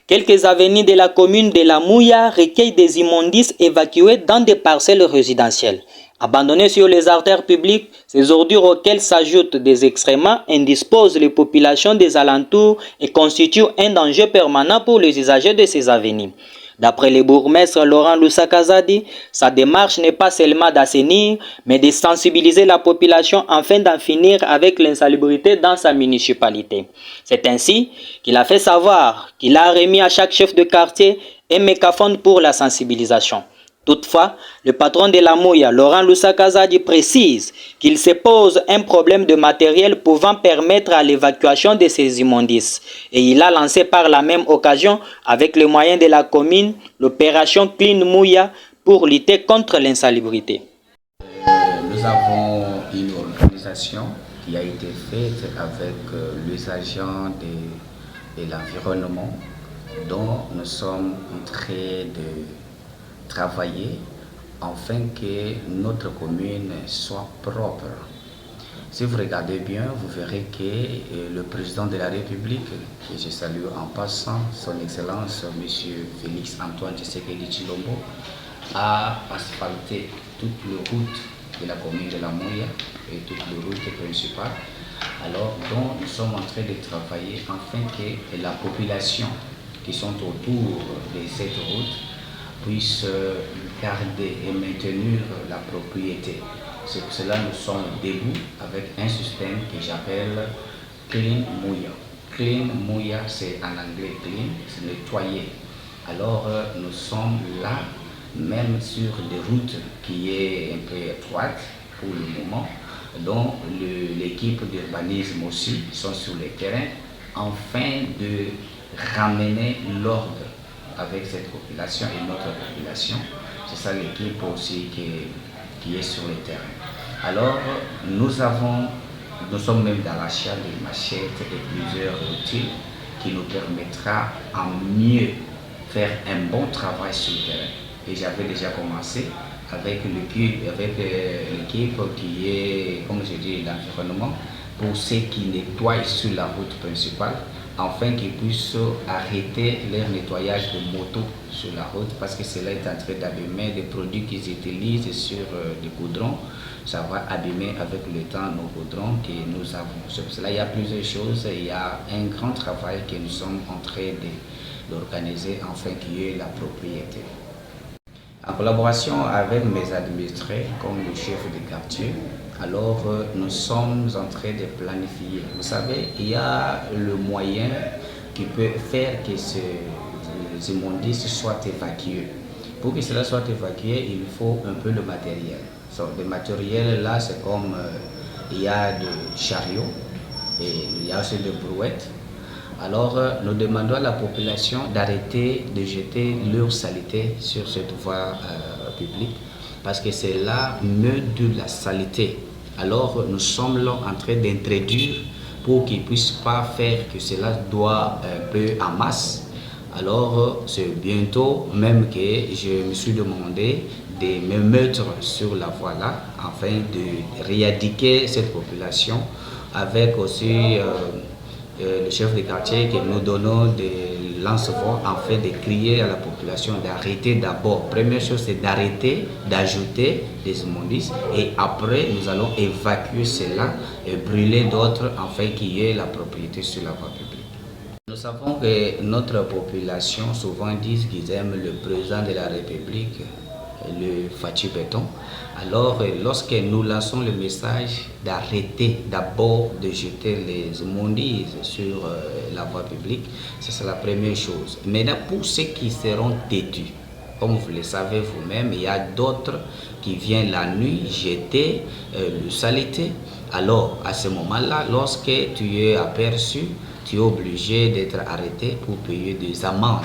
Quelques avenues de la commune de La Mouya recueillent des immondices évacués dans des parcelles résidentielles. Abandonnées sur les artères publiques, ces ordures auxquelles s'ajoutent des excréments indisposent les populations des alentours et constituent un danger permanent pour les usagers de ces avenues. D'après le bourgmestre Laurent Lusakazadi, sa démarche n'est pas seulement d'assainir, mais de sensibiliser la population afin d'en finir avec l'insalubrité dans sa municipalité. C'est ainsi qu'il a fait savoir qu'il a remis à chaque chef de quartier un mégaphone pour la sensibilisation. Toutefois, le patron de La Mouya, Laurent Lusakazadi, précise qu'il se pose un problème de matériel pouvant permettre à l'évacuation de ces immondices. Et il a lancé par la même occasion, avec les moyens de la commune, l'opération Clean Mouya pour lutter contre l'insalubrité. Nous avons une organisation qui a été faite avec les agents de l'environnement dont nous sommes en train de travailler afin que notre commune soit propre. Si vous regardez bien, vous verrez que le président de la République, que je salue en passant, son Excellence M. Félix Antoine Tshisekedi Tshilombo, a asphalté toutes les routes de la commune de La Mouya et toutes les routes principales. Alors, donc, nous sommes en train de travailler afin que la population qui sont autour de cette route puisse garder et maintenir la propriété. C'est pour cela que nous sommes debout avec un système que j'appelle Clean Mouya. Clean Mouya, c'est en anglais clean, c'est nettoyer. Alors nous sommes là, même sur des routes qui est un peu étroite pour le moment, dont l'équipe d'urbanisme aussi sont sur le terrain, afin de ramener l'ordre avec cette population et notre population. C'est ça l'équipe aussi qui est sur le terrain. Alors, nous sommes même dans l'achat de machettes et plusieurs outils qui nous permettra à mieux faire un bon travail sur le terrain. Et j'avais déjà commencé avec l'équipe qui est, comme je dis, l'environnement, pour ceux qui nettoient sur la route principale, afin qu'ils puissent arrêter leur nettoyage de moto sur la route, parce que cela est en train d'abîmer des produits qu'ils utilisent sur des goudrons. Ça va abîmer avec le temps nos goudrons que nous avons. C'est pour cela qu'il y a plusieurs choses. Il y a un grand travail que nous sommes en train d'organiser afin qu'il y ait la propriété. En collaboration avec mes administrés, comme le chef de quartier, alors nous sommes en train de planifier. Vous savez, il y a le moyen qui peut faire que ces immondices soient évacués. Pour que cela soit évacué, il faut un peu de matériel. Le matériel là, c'est comme il y a des chariots et il y a aussi des brouettes. Alors, nous demandons à la population d'arrêter de jeter leur saleté sur cette voie publique, parce que c'est là de la saleté. Alors, nous sommes là en train d'introduire pour qu'ils ne puissent pas faire que cela doit un peu en masse. Alors, c'est bientôt même que je me suis demandé de me mettre sur la voie là, afin de éradiquer cette population, avec aussi le chef de quartier que nous donnons des lance-voix afin de crier à la population d'arrêter d'abord. Première chose, c'est d'arrêter d'ajouter des immondices, et après nous allons évacuer cela et brûler d'autres afin qu'il y ait la propriété sur la voie publique. Nous savons que notre population souvent dit qu'ils aiment le président de la République, le Fatou Béton. Alors, lorsque nous lançons le message d'arrêter d'abord de jeter les immondices sur la voie publique, c'est la première chose. Maintenant, pour ceux qui seront têtus, comme vous le savez vous-même, il y a d'autres qui viennent la nuit jeter le saleté. Alors, à ce moment-là, lorsque tu es aperçu, tu es obligé d'être arrêté pour payer des amendes.